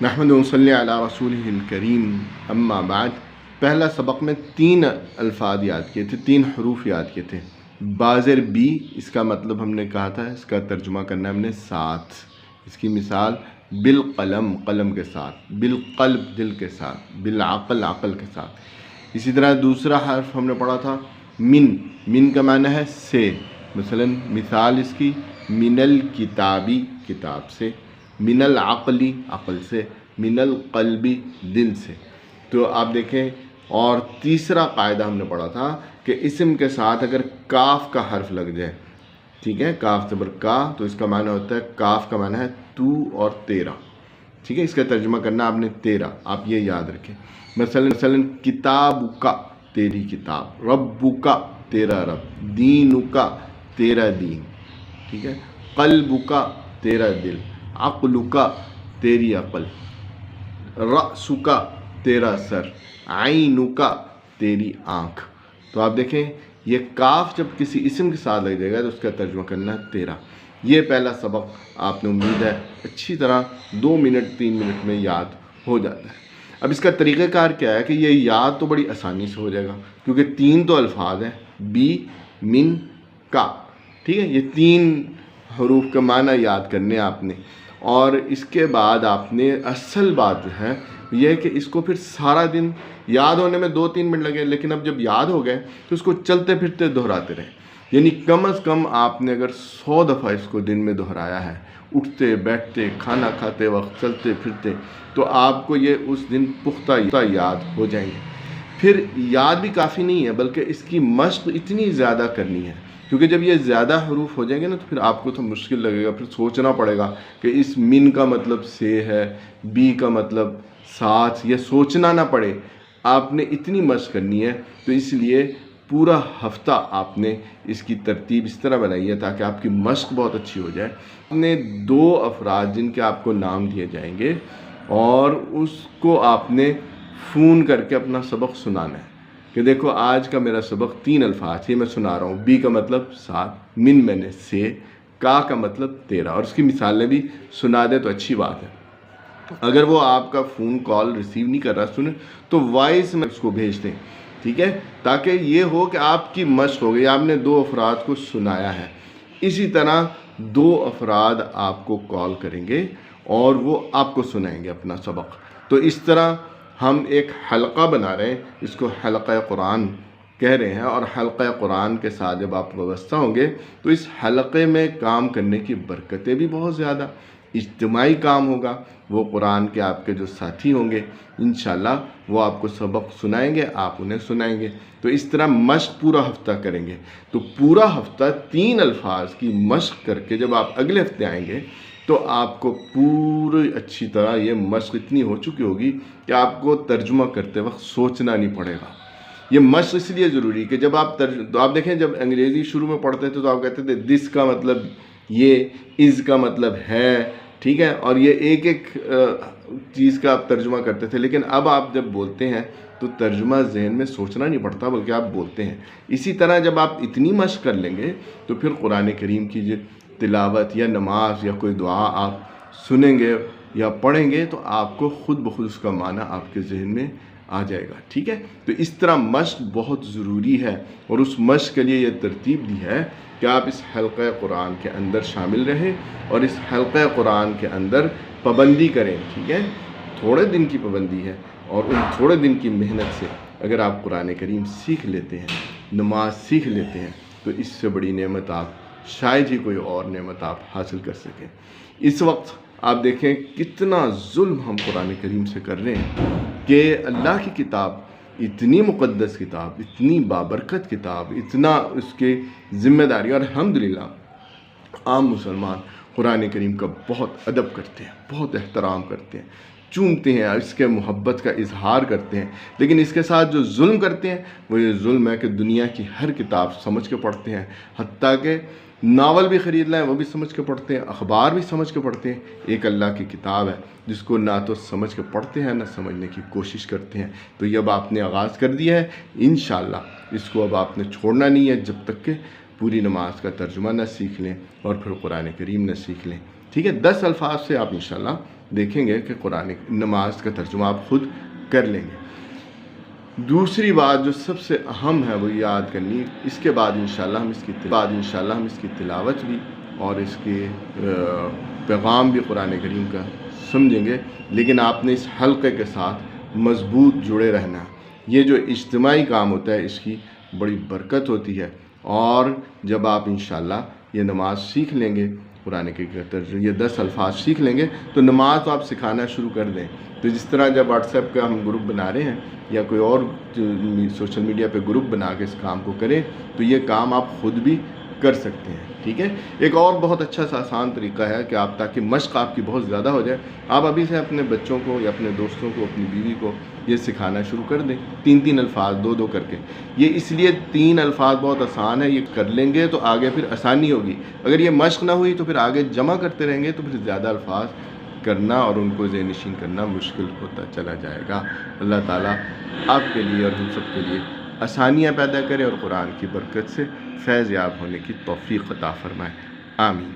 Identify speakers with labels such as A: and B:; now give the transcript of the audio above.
A: نحمد و صلی علی رسولہ الکریم اما بعد۔ پہلا سبق میں 3 الفاظ یاد کیے تھے، 3 حروف یاد کیے تھے۔ بازر بی، اس کا مطلب ہم نے کہا تھا، اس کا ترجمہ کرنا ہم نے ساتھ۔ اس کی مثال بالقلم، قلم کے ساتھ، بالقلب، دل کے ساتھ، بالعقل، عقل کے ساتھ۔ اسی طرح دوسرا حرف ہم نے پڑھا تھا من، من کا معنی ہے سے، مثلا مثال اس کی من الکتابی، کتاب سے، من العقلی، عقل سے، من القلبی، دل سے۔ تو آپ دیکھیں، اور تیسرا قاعدہ ہم نے پڑھا تھا کہ اسم کے ساتھ اگر کاف کا حرف لگ جائے، ٹھیک ہے، کاف زبر کا، تو اس کا معنی ہوتا ہے، کاف کا معنی ہے تو اور تیرا، ٹھیک ہے، اس کا ترجمہ کرنا آپ نے تیرا، آپ یہ یاد رکھیں۔ مثلا کتاب کا، تیری کتاب، رب کا، تیرا رب، دین کا، تیرا دین، ٹھیک ہے، قلب کا، تیرا دل، عقل کا، تیری عقل، رأس کا، تیرا سر، عین کا، تیری آنکھ۔ تو آپ دیکھیں، یہ کاف جب کسی اسم کے ساتھ لگ جائے گا تو اس کا ترجمہ کرنا ہے تیرا۔ یہ پہلا سبق آپ نے امید ہے اچھی طرح 2 منٹ 3 منٹ میں یاد ہو جاتا ہے۔ اب اس کا طریقہ کار کیا ہے کہ یہ یاد تو بڑی آسانی سے ہو جائے گا، کیونکہ 3 تو الفاظ ہیں، بی، من، کا، ٹھیک ہے، یہ 3 حروف کا معنی یاد کرنے آپ نے۔ اور اس کے بعد آپ نے اصل بات جو ہے یہ ہے کہ اس کو پھر سارا دن یاد ہونے میں 2-3 منٹ لگے، لیکن اب جب یاد ہو گئے تو اس کو چلتے پھرتے دہراتے رہیں، یعنی کم از کم آپ نے اگر 100 دفعہ اس کو دن میں دہرایا ہے، اٹھتے بیٹھتے، کھانا کھاتے وقت، چلتے پھرتے، تو آپ کو یہ اس دن پختہ یاد ہو جائیں گے۔ پھر یاد بھی کافی نہیں ہے، بلکہ اس کی مشق اتنی زیادہ کرنی ہے، کیونکہ جب یہ زیادہ حروف ہو جائیں گے نا تو پھر آپ کو تو مشکل لگے گا، پھر سوچنا پڑے گا کہ اس من کا مطلب سے ہے، بی کا مطلب ساتھ، یہ سوچنا نہ پڑے۔ آپ نے اتنی مشق کرنی ہے، تو اس لیے پورا ہفتہ آپ نے اس کی ترتیب اس طرح بنائی ہے تاکہ آپ کی مشق بہت اچھی ہو جائے۔ آپ نے 2 افراد جن کے آپ کو نام دیے جائیں گے، اور اس کو آپ نے فون کر کے اپنا سبق سنانا ہے کہ دیکھو آج کا میرا سبق 3 الفاظ یہ میں سنا رہا ہوں، بی کا مطلب ساتھ، من میں نے سے، کا مطلب تیرا، اور اس کی مثالیں بھی سنا دے تو اچھی بات ہے۔ اگر وہ آپ کا فون کال ریسیو نہیں کر رہا سنیں تو وائس میں اس کو بھیج دیں، ٹھیک ہے، تاکہ یہ ہو کہ آپ کی مشق ہو گئی، آپ نے 2 افراد کو سنایا ہے۔ اسی طرح 2 افراد آپ کو کال کریں گے اور وہ آپ کو سنائیں گے اپنا سبق۔ تو اس طرح ہم ایک حلقہ بنا رہے ہیں، اس کو حلقہ قرآن کہہ رہے ہیں، اور حلقہ قرآن کے ساتھ جب آپ وابستہ ہوں گے تو اس حلقے میں کام کرنے کی برکتیں بھی بہت زیادہ، اجتماعی کام ہوگا، وہ قرآن کے آپ کے جو ساتھی ہوں گے انشاءاللہ وہ آپ کو سبق سنائیں گے، آپ انہیں سنائیں گے۔ تو اس طرح مشق پورا ہفتہ کریں گے، تو پورا ہفتہ 3 الفاظ کی مشق کر کے جب آپ اگلے ہفتے آئیں گے تو آپ کو پوری اچھی طرح یہ مشق اتنی ہو چکی ہوگی کہ آپ کو ترجمہ کرتے وقت سوچنا نہیں پڑے گا۔ یہ مشق اس لیے ضروری کہ جب آپ دیکھیں، جب انگریزی شروع میں پڑھتے تھے تو آپ کہتے تھے دس کا مطلب یہ، از کا مطلب ہے، ٹھیک ہے، اور یہ ایک ایک چیز کا آپ ترجمہ کرتے تھے، لیکن اب آپ جب بولتے ہیں تو ترجمہ ذہن میں سوچنا نہیں پڑتا بلکہ آپ بولتے ہیں۔ اسی طرح جب آپ اتنی مشق کر لیں گے تو پھر قرآن کریم کی جو تلاوت یا نماز یا کوئی دعا آپ سنیں گے یا پڑھیں گے تو آپ کو خود بخود اس کا معنی آپ کے ذہن میں آ جائے گا، ٹھیک ہے۔ تو اس طرح مشق بہت ضروری ہے، اور اس مشق کے لیے یہ ترتیب دی ہے کہ آپ اس حلقہ قرآن کے اندر شامل رہیں اور اس حلقہ قرآن کے اندر پابندی کریں، ٹھیک ہے۔ تھوڑے دن کی پابندی ہے، اور ان تھوڑے دن کی محنت سے اگر آپ قرآن کریم سیکھ لیتے ہیں، نماز سیکھ لیتے ہیں، تو اس سے بڑی نعمت آپ شاید ہی کوئی اور نعمت آپ حاصل کر سکیں۔ اس وقت آپ دیکھیں کتنا ظلم ہم قرآن کریم سے کر رہے ہیں کہ اللہ کی کتاب، اتنی مقدس کتاب، اتنی بابرکت کتاب، اتنا اس کے ذمہ داری، اور الحمدللہ عام مسلمان قرآن کریم کا بہت ادب کرتے ہیں، بہت احترام کرتے ہیں، چومتے ہیں، اس کے محبت کا اظہار کرتے ہیں، لیکن اس کے ساتھ جو ظلم کرتے ہیں وہ یہ ظلم ہے کہ دنیا کی ہر کتاب سمجھ کے پڑھتے ہیں، حتیٰ کہ ناول بھی خرید لائیں وہ بھی سمجھ کے پڑھتے ہیں، اخبار بھی سمجھ کے پڑھتے ہیں۔ ایک اللہ کی کتاب ہے جس کو نہ تو سمجھ کے پڑھتے ہیں نہ سمجھنے کی کوشش کرتے ہیں۔ تو یہ اب آپ نے آغاز کر دیا ہے، انشاءاللہ اس کو اب آپ نے چھوڑنا نہیں ہے جب تک کہ پوری نماز کا ترجمہ نہ سیکھ لیں اور پھر قرآن کریم نہ سیکھ لیں، ٹھیک ہے۔ 10 الفاظ سے آپ انشاءاللہ دیکھیں گے کہ قرآن نماز کا ترجمہ آپ خود کر لیں گے۔ دوسری بات جو سب سے اہم ہے وہ یاد کرنی، اس کے بعد انشاءاللہ ہم اس کی تلاوت بھی اور اس کے پیغام بھی قرآن کریم کا سمجھیں گے، لیکن آپ نے اس حلقے کے ساتھ مضبوط جڑے رہنا۔ یہ جو اجتماعی کام ہوتا ہے اس کی بڑی برکت ہوتی ہے، اور جب آپ انشاءاللہ یہ نماز سیکھ لیں گے، قرآن کے یہ 10 الفاظ سیکھ لیں گے تو نماز تو آپ سکھانا شروع کر دیں۔ تو جس طرح جب واٹس ایپ کا ہم گروپ بنا رہے ہیں یا کوئی اور سوشل میڈیا پہ گروپ بنا کے اس کام کو کریں، تو یہ کام آپ خود بھی کر سکتے ہیں، ٹھیک ہے۔ ایک اور بہت اچھا سا آسان طریقہ ہے کہ آپ تاکہ مشق آپ کی بہت زیادہ ہو جائے، آپ ابھی سے اپنے بچوں کو یا اپنے دوستوں کو، اپنی بیوی کو یہ سکھانا شروع کر دیں، 3 الفاظ 2 کر کے۔ یہ اس لیے 3 الفاظ بہت آسان ہے، یہ کر لیں گے تو آگے پھر آسانی ہوگی۔ اگر یہ مشق نہ ہوئی تو پھر آگے جمع کرتے رہیں گے تو پھر زیادہ الفاظ کرنا اور ان کو ذہن نشین کرنا مشکل ہوتا چلا جائے گا۔ اللہ تعالیٰ آپ کے لیے اور ہم سب کے لیے آسانیاں پیدا کرے اور قرآن کی برکت سے فیض یاب ہونے کی توفیق عطا فرمائے، آمین۔